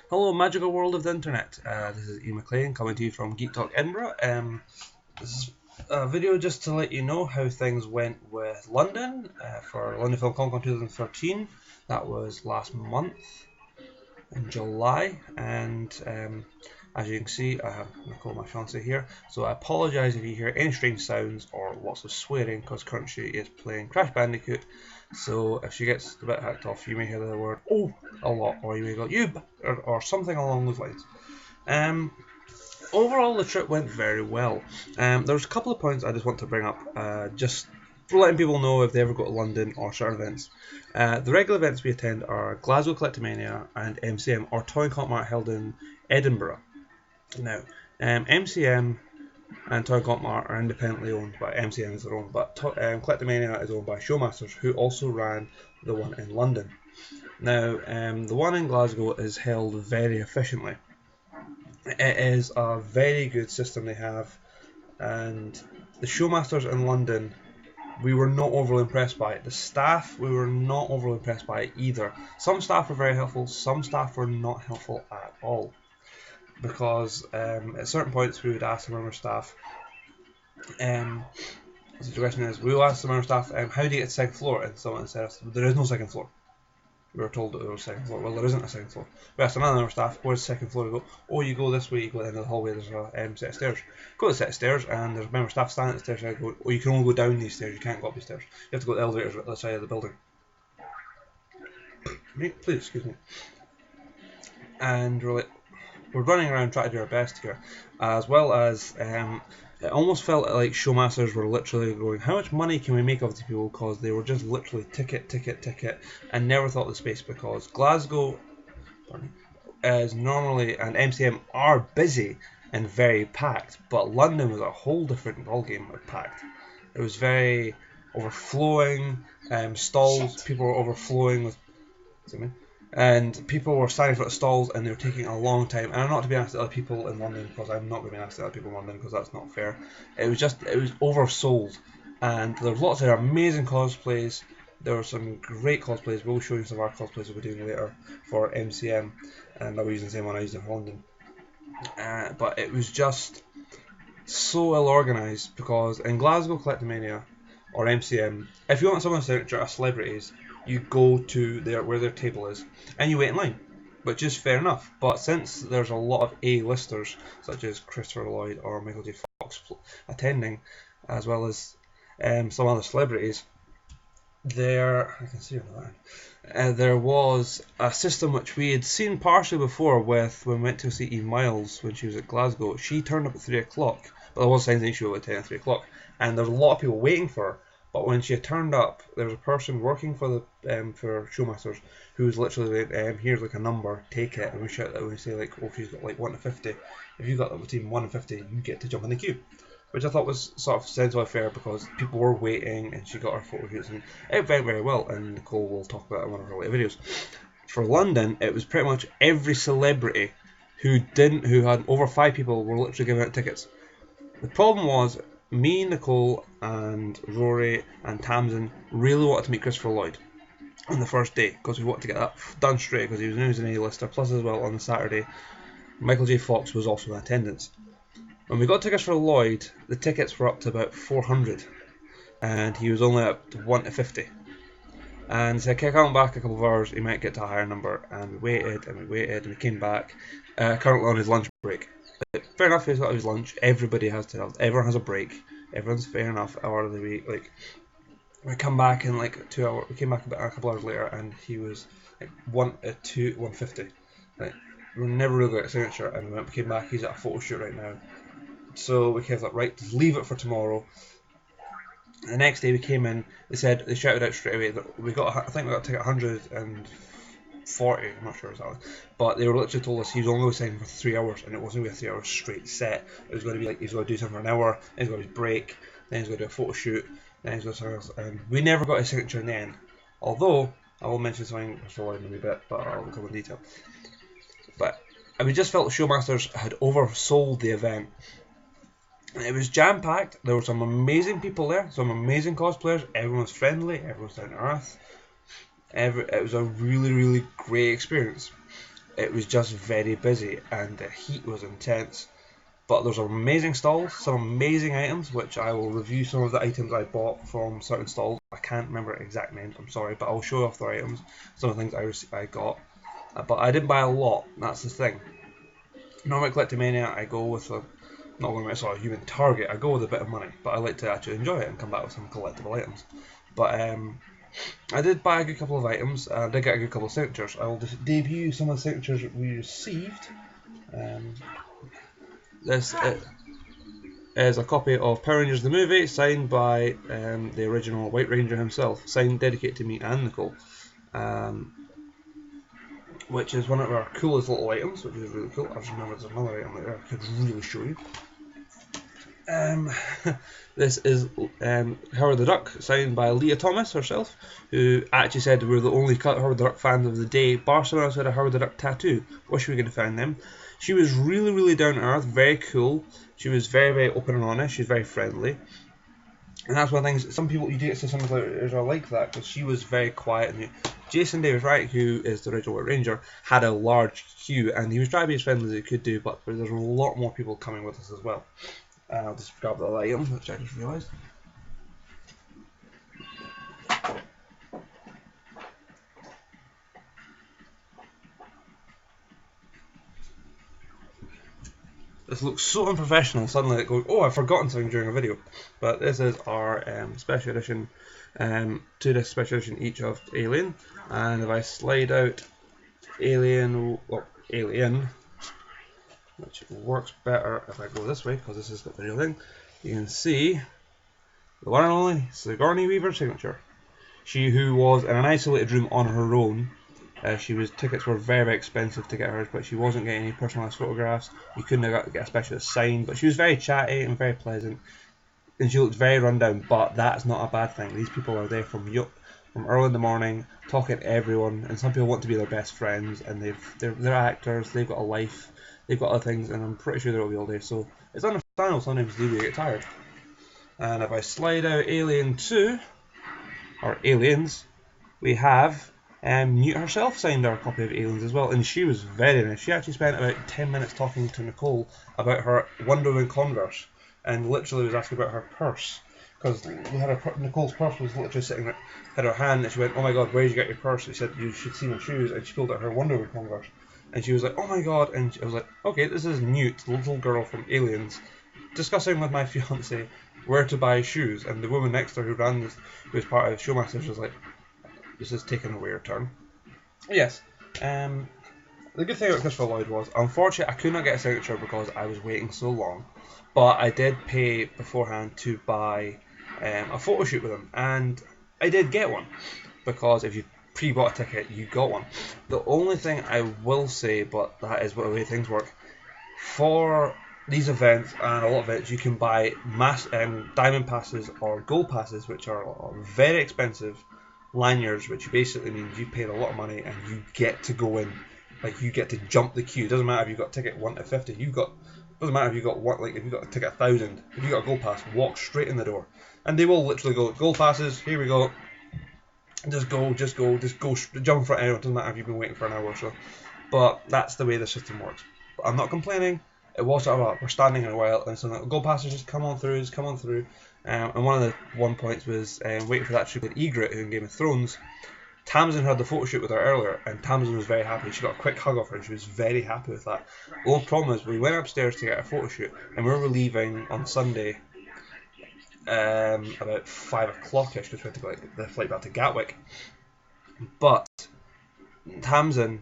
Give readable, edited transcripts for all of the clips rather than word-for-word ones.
Hello, magical world of the internet. This is Iain coming to you from Geek Talk Edinburgh. This is a video just to let you know how things went with London for London Film Con 2013. That was last month in July, and as you can see, I have Nicole, my fiance, here. So I apologise if you hear any strange sounds or lots of swearing, because currently she is playing Crash Bandicoot. So if she gets a bit hacked off, you may hear the word "oh" a lot, or you may go "you" or something along those lines. Overall, the trip went very well. There's a couple of points I just want to bring up, just for letting people know if they ever go to London or certain events. The regular events we attend are Glasgow Collectomania and MCM, or Toy and Comic Mart, held in Edinburgh. Now, MCM and Toy and Comic Mart are independently owned, but MCM is their own. But Collectomania is owned by Showmasters, who also ran the one in London. Now, the one in Glasgow is held very efficiently. It is a very good system they have, and the Showmasters in London, we were not overly impressed by it. The staff, we were not overly impressed by it either. Some staff were very helpful, some staff were not helpful at all. Because at certain points we would ask some of our staff, the question is, we will ask some of our staff, how do you get to the second floor? And someone says, there is no second floor. We were told that there was a second floor. Well, there isn't a second floor. We asked another member of staff, where's the second floor? We go, oh, you go this way, you go to the end of the hallway, there's a set of stairs. Go to the set of stairs, and there's a member of staff standing at the stairs, and I go, oh, you can only go down these stairs, you can't go up these stairs. You have to go to the elevators at the other side of the building. Please, excuse me. And we're running around trying to do our best here, as well as it almost felt like Showmasters were literally going, how much money can we make off these people, because they were just literally ticket, and never thought of the space, because Glasgow is normally, and MCM are busy and very packed, but London was a whole different ballgame of packed. It was very overflowing, stalls, people were overflowing with, and people were standing for the stalls and they were taking a long time. And I'm not to be honest at other people in London, because I'm not going to be honest at other people in London, because that's not fair. It was oversold, and there was lots of amazing cosplays. There were some great cosplays. We'll show you some of our cosplays we'll be doing later for MCM, and I'll be using the same one I used in London. But it was just so ill organised, because in Glasgow Collectomania or MCM, if you want someone's signature, a celebrities, you go to where their table is and you wait in line, which is fair enough. But since there's a lot of A-listers such as Christopher Lloyd or Michael J. Fox attending, as well as some other celebrities, there was a system which we had seen partially before with when we went to see Eve Miles when she was at Glasgow. She turned up at 3 o'clock, but there was a sign saying she would attend at 3 o'clock, and there was a lot of people waiting for her. But when she turned up, there was a person working for the for Showmasters who was literally like, here's like a number, take it, and we shout that, and we say like, oh, if she's got like 1 to 50, if you got between 1 and 50, you get to jump in the queue, which I thought was sort of sensibly fair, because people were waiting and she got her photo shoots, and it went very well, and Nicole will talk about it in one of her later videos. For London, it was pretty much every celebrity who had over 5 people were literally giving out tickets. The problem was, me, Nicole, and Rory and Tamsin really wanted to meet Christopher Lloyd on the first day, because we wanted to get that done straight, because he was an A-lister. Plus, as well, on the Saturday, Michael J. Fox was also in attendance. When we got tickets for Lloyd, the tickets were up to about 400, and he was only up to 1 to 50. And so I kept coming back a couple of hours, he might get to a higher number, and we waited, and we came back, currently on his lunch break. Fair enough, he's got his lunch. Everybody has to have. Everyone has a break. Everyone's fair enough. Hour of the week. Like, we come back in like 2 hours. We came back a couple hours later, and he was like 150. Like, we never really got a signature, and we came back. He's at a photo shoot right now. So we kept like, right, just leave it for tomorrow. The next day we came in. They shouted out straight away that I think we got a ticket 140, I'm not sure exactly, but they were literally told us he was only signing for 3 hours, and it wasn't going to be a 3 hour straight set. It was going to be like, he's going to do something for an hour, then he's going to break, then he's going to do a photo shoot, then he's going to something else, and we never got his signature in the end. Although, I will mention something for in a wee bit, but I'll go in detail. But we just felt Showmasters had oversold the event. It was jam-packed. There were some amazing people there, some amazing cosplayers. Everyone was friendly, everyone was down to earth. It was a really, really great experience. it was just very busy and the heat was intense. But there's amazing stalls, some amazing items, which I will review some of the items I bought from certain stalls. I can't remember exact names, I'm sorry, but I'll show off the items, some of the things I got. But I didn't buy a lot, that's the thing. Normally at Collectomania, I go with a, not going to sort of human target, I go with a bit of money, but I like to actually enjoy it and come back with some collectible items. But I did buy a good couple of items, and I did get a good couple of signatures. I will just debut some of the signatures we received. This is a copy of Power Rangers the movie, signed by the original White Ranger himself, signed, dedicated to me and Nicole, which is one of our coolest little items, which is really cool. I just remember there's another item later I could really show you. This is Howard the Duck, signed by Leah Thomas herself, who actually said we're the only Howard the Duck fans of the day, bar someone else had a Howard the Duck tattoo. Wish we could have found them. She was really, really down to earth, very cool. She was very, very open and honest. She's very friendly. And that's one of the things, some people, you do get to see some of the are like that, because she was very quiet. And Jason Davis Wright, who is the original White Ranger, had a large queue, and he was trying to be as friendly as he could do, but there's a lot more people coming with us as well. I'll just grab the item, which I just realised. This looks so unprofessional, suddenly it goes, oh, I've forgotten something during a video. But this is our special edition, 2 disc special edition each of Alien. And if I slide out Alien, which works better if I go this way, because this has got the real thing, you can see the one and only Sigourney Weaver signature. She who was in an isolated room on her own. Tickets were very, very expensive to get hers, but she wasn't getting any personalised photographs. You couldn't get a specialist signed, but she was very chatty and very pleasant, and she looked very run down. But that's not a bad thing. These people are there from early in the morning, talking to everyone, and some people want to be their best friends, and they're actors. They've got a life, they've got other things, and I'm pretty sure they'll be all day. So it's understandable sometimes they get tired. And if I slide out Alien 2 or Aliens, we have. Newt herself signed our copy of Aliens as well, and she was very nice. She actually spent about 10 minutes talking to Nicole about her Wonder Woman Converse, and literally was asking about her purse, because Nicole's purse was literally sitting there, had her hand, and she went, oh my god, where did you get your purse? She said, you should see my shoes, and she pulled out her Wonder Woman Converse, and she was like, oh my god, and I was like, okay, this is Newt, the little girl from Aliens, discussing with my fiance where to buy shoes, and the woman next to her who was part of the Showmasters was like, this is taking a weird turn. Yes. The good thing about Christopher Lloyd was, unfortunately, I could not get a signature because I was waiting so long. But I did pay beforehand to buy a photo shoot with him, and I did get one, because if you pre-bought a ticket, you got one. The only thing I will say, but that is what the way things work, for these events and a lot of events, you can buy diamond passes or gold passes, which are very expensive lanyards, which basically means you paid a lot of money and you get to go in, like you get to jump the queue. It doesn't matter if you've got ticket 1 to 50, doesn't matter if you've got one, like if you've got a ticket 1,000, if you've got a gold pass, walk straight in the door, and they will literally go, gold passes, here we go, just go, jump in front of anyone. It doesn't matter if you've been waiting for an hour or so, but that's the way the system works. But I'm not complaining. It was sort of we're standing in a while, and so the gold passes just come on through. And one of the points was waiting for that stupid egret who in Game of Thrones. Tamsin had the photo shoot with her earlier, and Tamsin was very happy. She got a quick hug off her, and she was very happy with that. The only problem is we went upstairs to get a photo shoot, and we were leaving on Sunday about 5 o'clock-ish, because we had to go the flight back to Gatwick. But Tamsin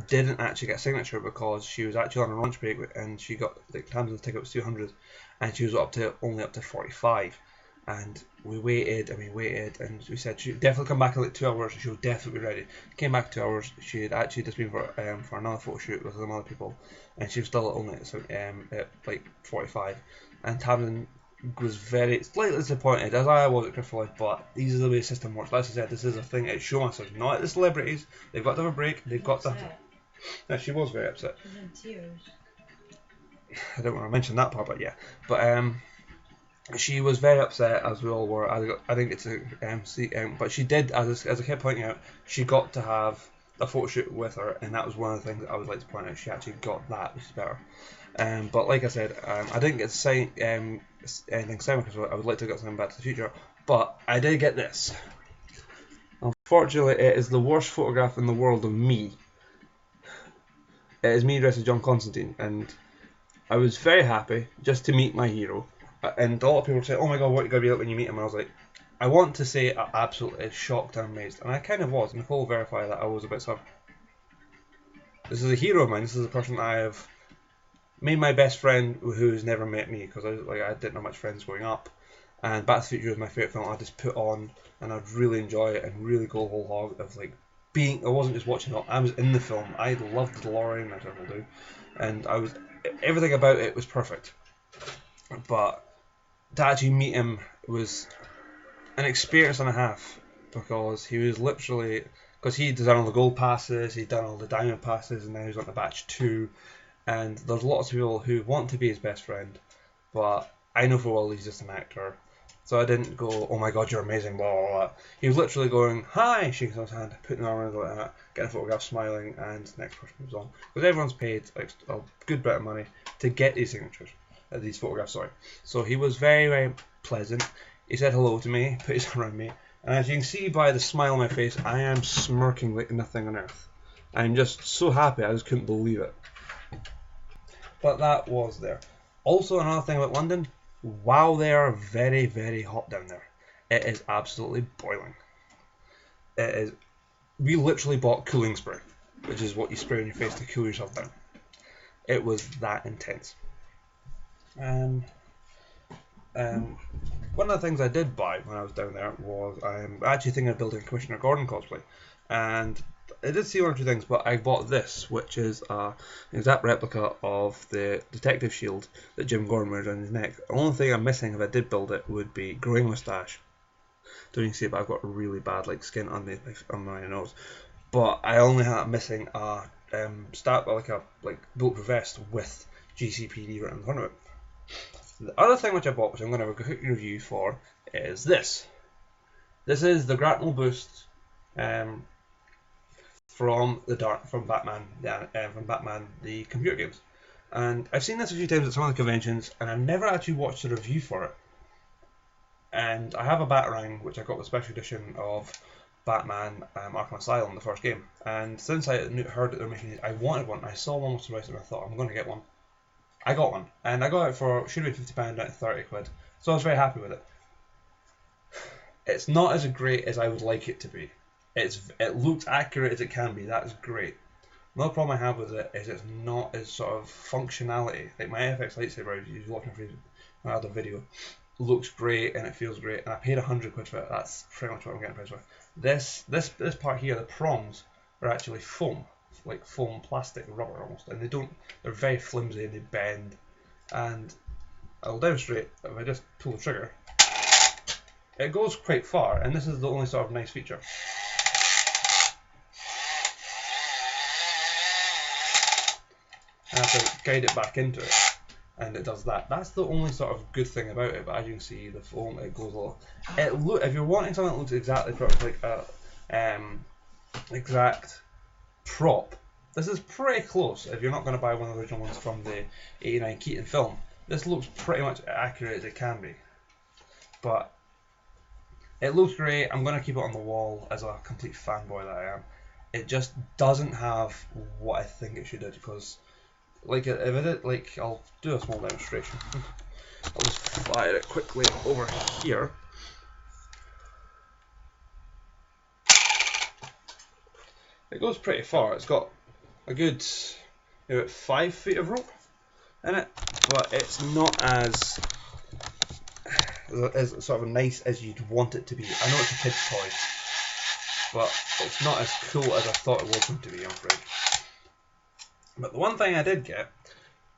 didn't actually get a signature because she was actually on a lunch break, and she got, like, Tamsin's ticket was 200, and she was only up to 45. And we waited, and we said she'd definitely come back in like 2 hours, and she would definitely be ready. Came back 2 hours, she had actually just been for another photo shoot with some other people, and she was still only at like 45. And Tamsin was very slightly disappointed, as I was at Christopher Lloyd, but these are the way the system works. Like I said, this is a thing at Showmasters, not at the celebrities. They've got to have a break, they've got to... No, she was very upset. She was in tears. I don't want to mention that part, but yeah. But she was very upset, as we all were. I think it's but she did, as I kept pointing out, she got to have a photo shoot with her, and that was one of the things that I would like to point out. She actually got that, which is better. But like I said, I didn't get to sign anything signed because I would like to get something Back to the Future, but I did get this. Unfortunately, it is the worst photograph in the world of me. It is me dressed as John Constantine, and I was very happy just to meet my hero. And a lot of people say, "Oh my God, what are you gonna be like when you meet him?" And I was like, I want to say I'm absolutely shocked and amazed, and I kind of was. Nicole verified that I was a bit sort of. This is a hero of mine. This is a person I have made my best friend who's never met me because I didn't have much friends growing up. And Back to the Future was my favourite film. I just put on and I'd really enjoy it and really go whole hog of like being. I wasn't just watching it. I was in the film. I loved the DeLorean. I don't do, and I was everything about it was perfect. But to actually meet him was an experience and a half because he was literally because he'd done all the gold passes, he'd done all the diamond passes, and now he's on the batch 2. And there's lots of people who want to be his best friend, but I know for a while he's just an actor. So I didn't go, "Oh my God, you're amazing," blah blah blah. He was literally going, "Hi," shaking someone's hand, putting an arm around like that, getting a photograph, smiling, and the next person moves on. Because everyone's paid like a good bit of money to get these signatures, these photographs. Sorry. So he was very very pleasant. He said hello to me, put his arm around me, and as you can see by the smile on my face, I am smirking like nothing on earth. I'm just so happy, I just couldn't believe it. But that was there. Also, another thing about London, wow, they are very, very hot down there. It is absolutely boiling. It is. We literally bought cooling spray, which is what you spray on your face to cool yourself down. It was that intense. One of the things I did buy when I was down there was I'm actually thinking of building a Commissioner Gordon cosplay, and I did see one or two things, but I bought this, which is an exact replica of the detective shield that Jim Gordon wears on his neck. The only thing I'm missing if I did build it would be growing moustache. Don't you can see it, but I've got really bad like skin on my nose. But I only have missing a bulletproof vest with GCPD written on the front of it. The other thing which I bought, which I'm going to have a quick review for, is this. This is the grapnel boost from Batman the computer games, and I've seen this a few times at some of the conventions, and I've never actually watched a review for it. And I have a Batarang which I got the special edition of Batman Arkham Asylum, the first game, and since I heard that they're making it, I wanted one. I saw one with the rest, and I thought I'm going to get one. I got one, and I got it for should have been £50 down to £30, so I was very happy with it. It's not as great as I would like it to be. It looks accurate as it can be. That is great. Another problem I have with it is it's not as sort of functionality. Like my FX lightsaber, if you're watching my other video, looks great and it feels great. And I paid £100 for it. That's pretty much what I'm getting price for. This part here, the prongs are actually foam, like foam plastic rubber almost, and they're very flimsy and they bend. And I'll demonstrate if I just pull the trigger. It goes quite far, and this is the only sort of nice feature. I have to guide it back into it, and it does that. That's the only sort of good thing about it. But as you can see, the foam, it goes a lot. If you're wanting something that looks exactly like a exact prop, this is pretty close. If you're not going to buy one of the original ones from the '89 Keaton film, this looks pretty much accurate as it can be. But it looks great. I'm going to keep it on the wall as a complete fanboy that I am. It just doesn't have what I think it should do because. Like if I did, I'll do a small demonstration. I'll just fire it quickly over here. It goes pretty far. It's got a good 5 feet of rope in it, but it's not as sort of nice as you'd want it to be. I know it's a kid's toy, but it's not as cool as I thought it was going to be, I'm afraid. But the one thing I did get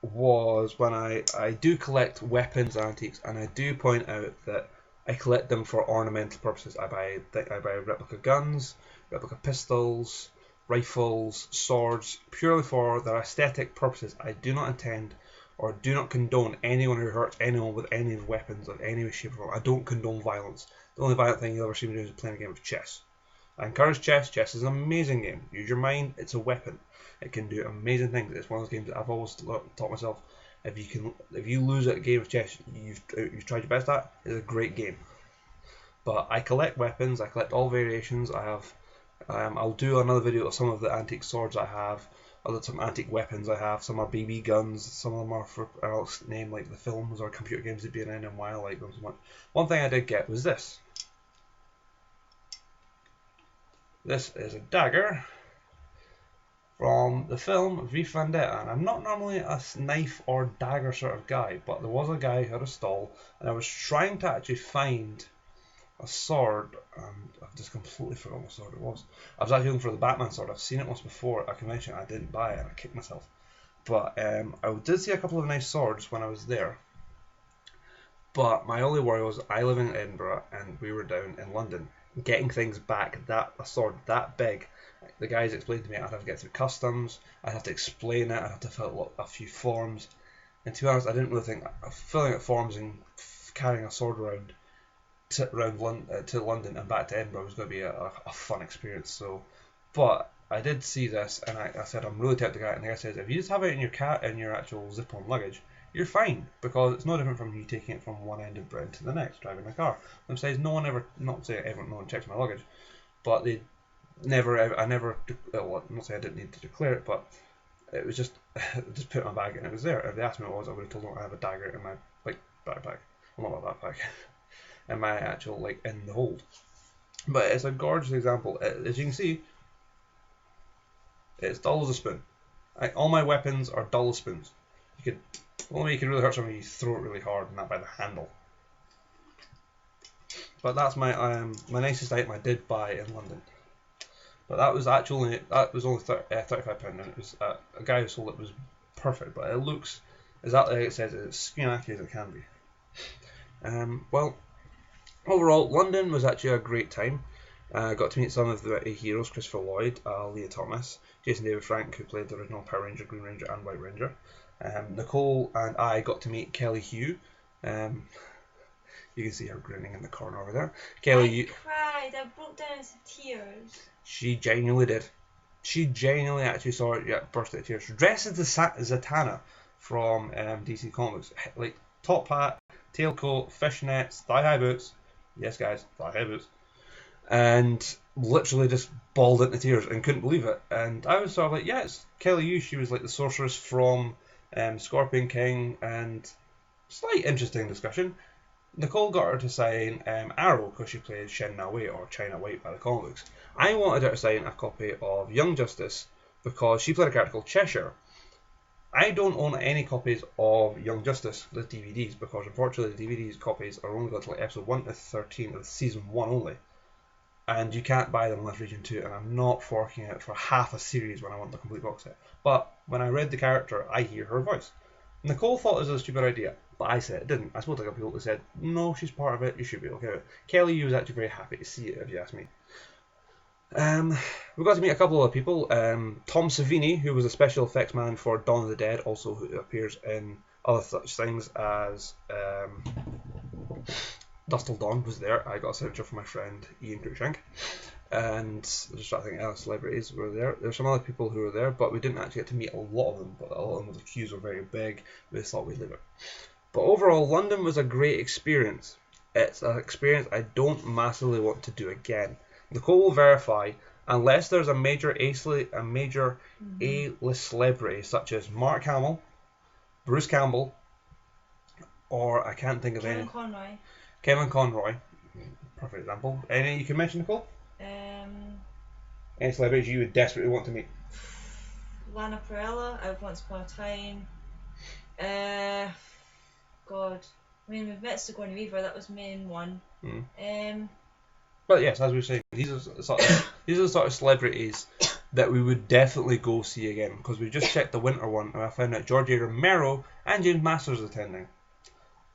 was when I do collect weapons and antiques, and I do point out that I collect them for ornamental purposes. I buy replica guns, replica pistols, rifles, swords, purely for their aesthetic purposes. I do not intend or do not condone anyone who hurts anyone with any weapons of any shape or form. I don't condone violence. The only violent thing you'll ever see me doing is playing a game of chess. I encourage chess. Chess is an amazing game. Use your mind. It's a weapon. It can do amazing things. It's one of those games that I've always taught myself. If you lose at a game of chess, you've tried your best at. It's a great game. But I collect weapons. I collect all variations. I have. I'll do another video of some of the antique swords I have. Some antique weapons I have. Some are BB guns. Some of them are for I'll name like the films or computer games they've been in and why I like them so much. One thing I did get was this. This is a dagger from the film V for Vendetta, and I'm not normally a knife or dagger sort of guy, but there was a guy who had a stall, and I was trying to actually find a sword, and I've just completely forgotten what sword it was. I was actually looking for the Batman sword. I've seen it once before at a convention. I didn't buy it, and I kicked myself. But I did see a couple of nice swords when I was there. But my only worry was I live in Edinburgh, and we were down in London. Getting things back, a sword that big, the guys explained to me I'd have to get through customs, I'd have to explain it, I'd have to fill out a few forms, and to be honest, I didn't really think filling out forms and carrying a sword around to London and back to Edinburgh was going to be a fun experience. So, but I did see this, and I said I'm really tempted to get it, and the guy says if you just have it in your actual zip-on luggage, you're fine, because it's no different from you taking it from one end of Britain to the next, driving a car. Besides, no one checks my luggage, but I never, well, I'm not saying I didn't need to declare it, but it was just put it in my bag and it was there. If they asked me what it was, I would have told them I have a dagger in my backpack, well, not my backpack, in my actual in the hold. But it's a gorgeous example. As you can see, it's dull as a spoon. All my weapons are dull as spoons. Only way you can really hurt somebody, you throw it really hard, and that by the handle. But that's my nicest item I did buy in London. But that was only £35, and it was a guy who sold it was perfect. But it looks exactly like it says. It's screen accurate as it can be. Well, overall, London was actually a great time. I got to meet some of the heroes: Christopher Lloyd, Leah Thomas, Jason David Frank, who played the original Power Ranger, Green Ranger, and White Ranger. Nicole and I got to meet Kelly Hugh. You can see her grinning in the corner over there. I cried. I broke down into tears. She genuinely did. She genuinely actually saw it. Yeah, burst into tears. Dressed as Zatanna from DC Comics, like top hat, tailcoat, fishnets, thigh-high boots. Yes, guys, thigh-high boots. And literally just bawled into tears and couldn't believe it. And I was sort of like, yeah, it's Kelly Hugh. She was like the sorceress from Scorpion King, and slight interesting discussion. Nicole got her to sign Arrow because she played Shen Na Wei, or China White by the comics. I wanted her to sign a copy of Young Justice because she played a character called Cheshire. I don't own any copies of Young Justice, the DVDs, because unfortunately the DVD copies are only got to like episode 1 to 13 of season 1 only. And you can't buy them unless Region 2, and I'm not forking out for half a series when I want the complete box set. But when I read the character, I hear her voice. Nicole thought it was a stupid idea, but I said it didn't. I spoke to a couple people who said, no, she's part of it, you should be okay with it. Kelly was actually very happy to see it, if you ask me. We got to meet a couple of other people. Tom Savini, who was a special effects man for Dawn of the Dead, also who appears in other such things as Dust Till Dawn, was there. I got a signature from my friend Iain Cruikshank. And just trying to think other celebrities were there. There were some other people who were there, but we didn't actually get to meet a lot of them. But a lot of them, the queues were very big. We just thought we'd leave it. But overall, London was a great experience. It's an experience I don't massively want to do again. Nicole will verify, unless there's a major A-list celebrity such as Mark Hamill, Bruce Campbell, or I can't think of any. Kevin Conroy, perfect example. Any you can mention, Nicole? Any celebrities you would desperately want to meet? Lana Parrella, out Once Upon a Time. God, I mean, we've met Sigourney Weaver. That was main one. But yes, as we were saying, these are the sort of celebrities that we would definitely go see again, because we just checked the winter one and I found out George A. Romero and James Masters attending.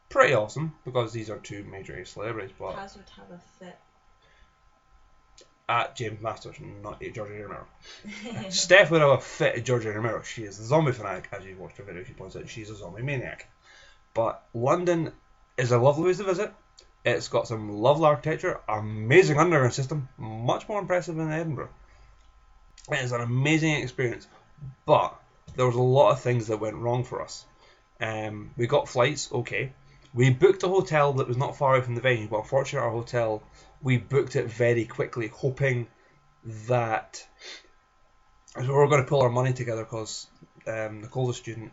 Pretty awesome, because these are two major A celebrities. But Kaz would have a fit. At James Masters, not at George A. Romero. Steph would have a fit at George A. Romero. She is a zombie fanatic, as you watched her video. She points out she's a zombie maniac. But London is a lovely place to visit. It's got some lovely architecture, amazing underground system, much more impressive than Edinburgh. It is an amazing experience, but there was a lot of things that went wrong for us. We got flights, okay. We booked a hotel that was not far away from the venue, but unfortunately our hotel, we booked it very quickly, hoping that we were going to pull our money together because Nicole, the student,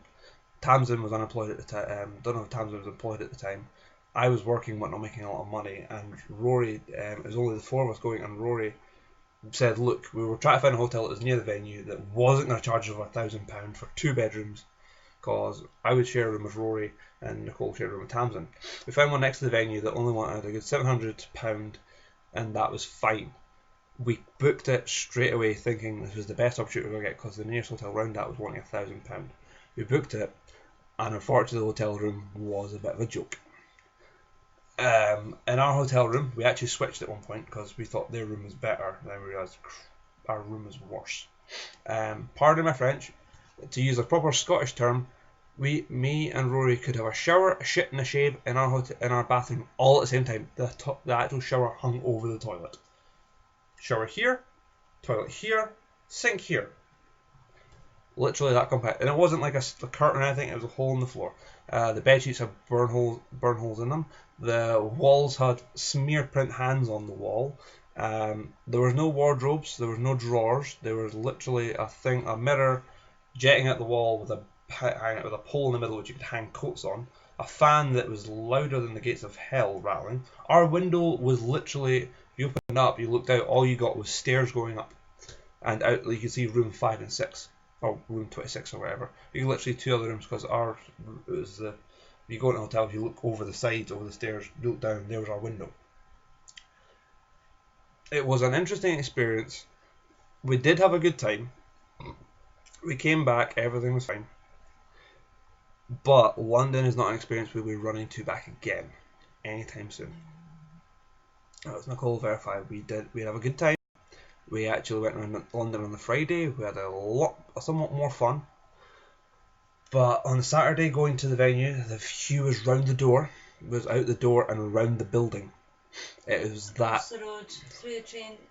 Tamsin was unemployed at the time. Don't know if Tamsin was employed at the time. I was working but not making a lot of money, and Rory, it was only the four of us going, and Rory said, look, we were trying to find a hotel that was near the venue that wasn't going to charge us over £1,000 for 2 bedrooms, because I would share a room with Rory and Nicole shared a room with Tamsin. We found one next to the venue that only wanted a good £700, and that was fine. We booked it straight away thinking this was the best opportunity we were going to get because the nearest hotel round that was wanting £1,000. We booked it, and unfortunately the hotel room was a bit of a joke. In our hotel room, we actually switched at one point because we thought their room was better, and then we realised our room was worse. Pardon my French, to use a proper Scottish term, me and Rory could have a shower, a shit and a shave in our bathroom all at the same time. The actual shower hung over the toilet. Shower here, toilet here, sink here. Literally that compact, and it wasn't like a curtain or anything. It was a hole in the floor. The bed sheets had burn holes in them. The walls had smear print hands on the wall. There was no wardrobes. There was no drawers. There was literally a mirror jetting out the wall with a pole in the middle which you could hang coats on. A fan that was louder than the gates of hell rattling. Our window was literally, if you opened it up, you looked out, all you got was stairs going up, and out you could see room 5 and 6. Or room 26 or whatever. You can literally 2 other rooms because you go into a hotel, if you look over the sides, over the stairs, you look down, there was our window. It was an interesting experience. We did have a good time. We came back, everything was fine. But London is not an experience we'll be running to back again anytime soon. As Nicole verified, we had a good time. We actually went around London on the Friday. We had somewhat more fun. But on the Saturday, going to the venue, the view was round the door. It was out the door and around the building. It was that. Across the road, through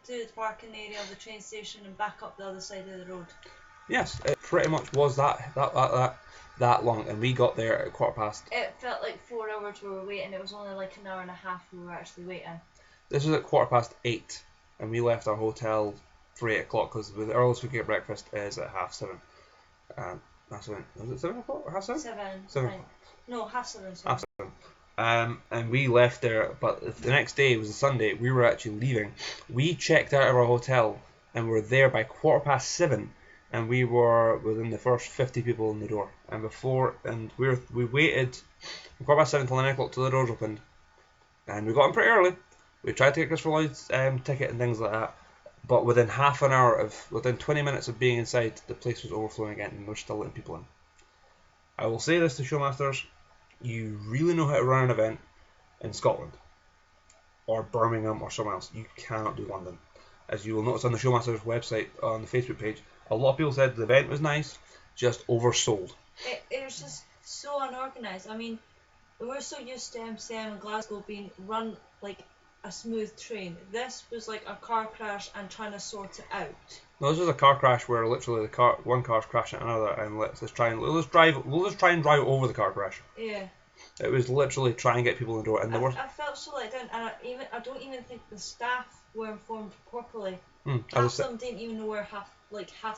the parking area of the train station, and back up the other side of the road. Yes, it pretty much was that long, and we got there at 15:15. It felt like 4 hours we were waiting. It was only like an hour and a half we were actually waiting. This was at 8:15. And we left our hotel for 8 o'clock because the earliest we get breakfast is at 7:30. Was it 7 o'clock or 7:30? 7. No, 7:30. 7:30. And we left there, but the next day was a Sunday. We were actually leaving. We checked out of our hotel and were there by 7:15, and we were within the first 50 people in the door. And we waited from 7:15 till 9 o'clock till the doors opened, and we got in pretty early. We tried to get Christopher Lloyd's ticket and things like that, but within 20 minutes of being inside, the place was overflowing again, and we're still letting people in. I will say this to showmasters: you really know how to run an event in Scotland, or Birmingham, or somewhere else. You cannot do London. As you will notice on the Showmasters website, on the Facebook page, a lot of people said the event was nice, just oversold. It was just so unorganised. I mean, we're so used to MCM and Glasgow being run like a smooth train. This was like a car crash and trying to sort it out. No, this was a car crash where literally one car's crashing another, and we'll just try and drive over the car crash. Yeah. It was literally try and get people in the door, and I felt so let down, and I don't even think the staff were informed properly. Half of them didn't even know where half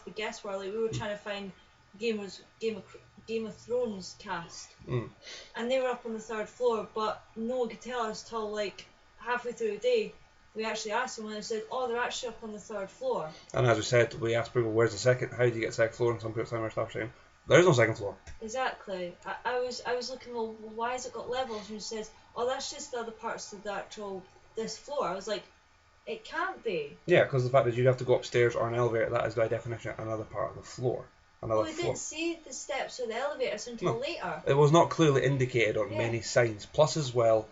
the guests were. Like, we were trying to find Game of Thrones cast, and they were up on the 3rd floor, but no one could tell us till like halfway through the day. We actually asked them, and they said, "Oh, they're actually up on the 3rd floor." And as we said, we asked people, "Where's the second? How do you get second floor?" And some of our staff saying, "There is no second floor." Exactly. I was looking, well, why has it got levels? And she says, "Oh, that's just the other parts of the actual this floor." I was like, it can't be. Yeah, because the fact that you'd have to go upstairs or an elevator, that is by definition another part of the floor. Well, we didn't see the steps or the elevators until later. It was not clearly indicated on many signs. Plus, as well,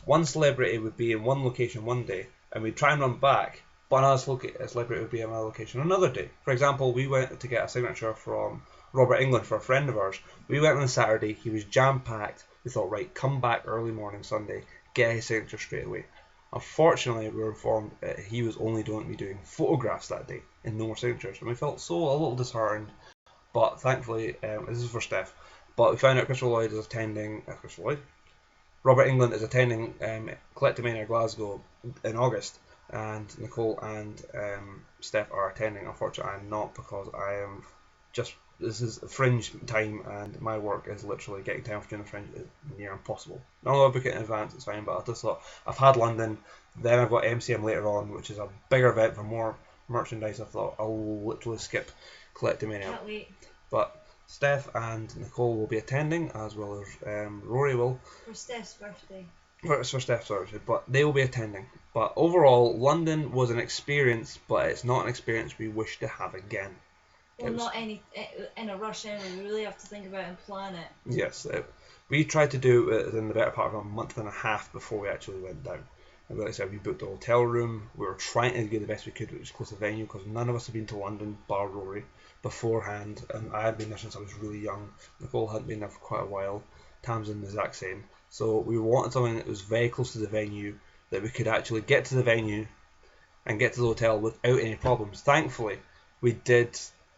one celebrity would be in one location one day, and we'd try and run back, but another celebrity would be in another location another day. For example, we went to get a signature from Robert England for a friend of ours. We went on a Saturday. He was jam-packed. We thought, right, come back early morning Sunday, get his signature straight away. Unfortunately, we were informed that he was only going to be doing photographs that day and no more signatures, and we felt a little disheartened. But thankfully, this is for Steph. But we found out Christopher Lloyd is attending. Robert England is attending Collectomania Glasgow in August, and Nicole and Steph are attending. Unfortunately, I'm not, because I am just. This is fringe time, and my work is literally getting time for doing the fringe is near impossible. Not I'll book it in advance, it's fine, but I just thought I've had London, then I've got MCM later on, which is a bigger event for more merchandise. I thought I'll literally skip Collectomania. Can't wait. But Steph and Nicole will be attending, as well as Rory will. For Steph's birthday. It's for Steph's birthday, but they will be attending. But overall, London was an experience, but it's not an experience we wish to have again. Well, not any in a rush anyway. We really have to think about it and plan it. Yes, we tried to do it in the better part of a month and a half before we actually went down. And like I said, we booked a hotel room. We were trying to do the best we could, which was close to the venue, because none of us had been to London, bar Rory, beforehand. And I had been there since I was really young. Nicole hadn't been there for quite a while. Tamsin the exact same. So we wanted something that was very close to the venue, that we could actually get to the venue and get to the hotel without any problems. Thankfully, we did.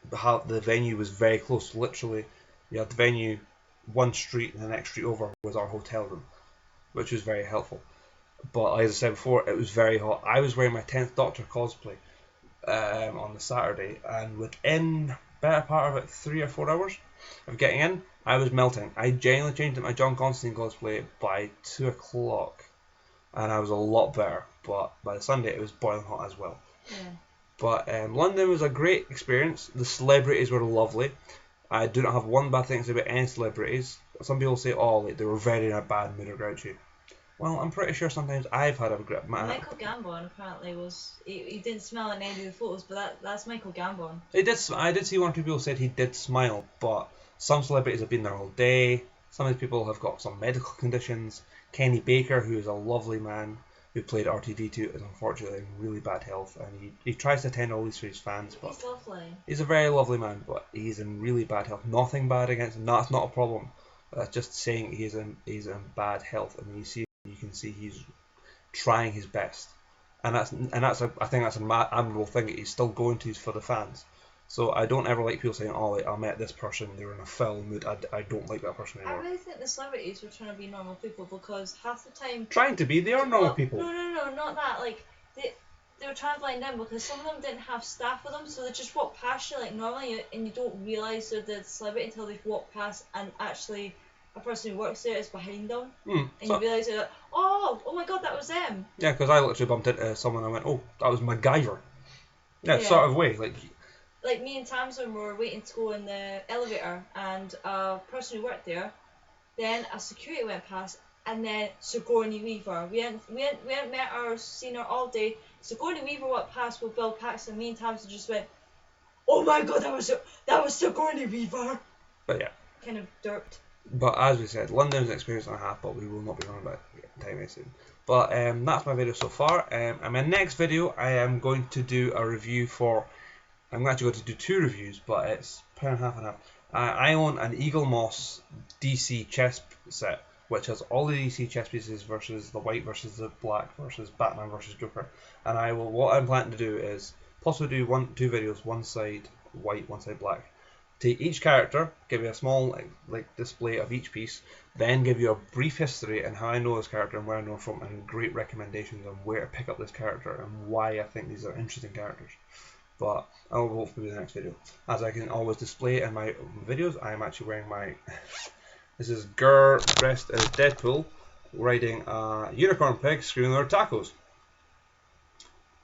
The venue was very close. Literally, you had the venue one street, and the next street over was our hotel room, which was very helpful. But as I said before, it was very hot. I was wearing my 10th Doctor cosplay on the Saturday, and within better part of about 3 or 4 hours of getting in, I was melting. I genuinely changed into my John Constantine cosplay by 2 o'clock, and I was a lot better. But by the Sunday, it was boiling hot as well. Yeah. But London was a great experience. The celebrities were lovely. I do not have one bad thing to say about any celebrities. Some people say, they were very in a bad mood or grouchy. Well, I'm pretty sure sometimes I've had a great mood. Michael Gambon apparently was. He didn't smile in any of the photos, but that's Michael Gambon. I did see one or two people said he did smile, but some celebrities have been there all day. Some of these people have got some medical conditions. Kenny Baker, who is a lovely man, who played R2-D2, is unfortunately in really bad health, and he tries to attend all these for his fans. But he's lovely. He's a very lovely man, but he's in really bad health. Nothing bad against him. That's not a problem. That's just saying he's in bad health, and you can see he's trying his best, and I think that's an admirable thing that he's still going to for the fans. So I don't ever like people saying, I met this person, they were in a foul mood. I don't like that person anymore. I really think the celebrities were trying to be normal people, because half the time... They are normal people. No, not that. Like, they were trying to blind them, because some of them didn't have staff with them, so they just walk past you like normally, and you don't realise they're the celebrity until they've walked past, and actually a person who works there is behind them, and you realise they're like, oh my god, that was them. Yeah, because I literally bumped into someone and I went, that was MacGyver. Yeah, sort of way, like me and Tamsin were waiting to go in the elevator, and a person who worked there, then a security went past, and then Sigourney Weaver. We hadn't met her, seen her all day. Sigourney Weaver walked past with Bill Paxton. Me and Tamsin just went, oh my god, that was Sigourney Weaver. But yeah, kind of derped. But as we said, London's an experience and a half, but we will not be running about time very soon. But that's my video so far. In my next video, I am going to do a review for. I'm actually going to do 2 reviews, but it's £1.50 and a half. I own an Eagle Moss DC chess set, which has all the DC chess pieces versus the white versus the black versus Batman versus Joker. And what I'm planning to do is possibly do 2 videos, one side white, one side black. Take each character, give you a small like display of each piece, then give you a brief history and how I know this character and where I know from, and great recommendations on where to pick up this character and why I think these are interesting characters. But I will hopefully do the next video. As I can always display in my videos, I am actually wearing my... This is Gurr dressed as Deadpool, riding a unicorn pig screaming their tacos.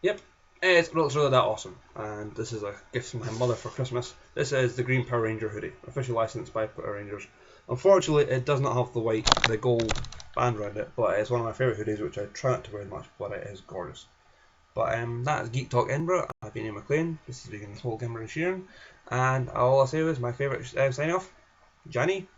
Yep, it looks really that awesome. And this is a gift from my mother for Christmas. This is the Green Power Ranger hoodie, officially licensed by Power Rangers. Unfortunately, it does not have the gold band around it, but it's one of my favourite hoodies, which I try not to wear much, but it is gorgeous. But that is Geek Talk Edinburgh. I've been Iain McLean. This has been the Small Gamer and Sheeran. And all I'll say is my favourite sign off, Johnny.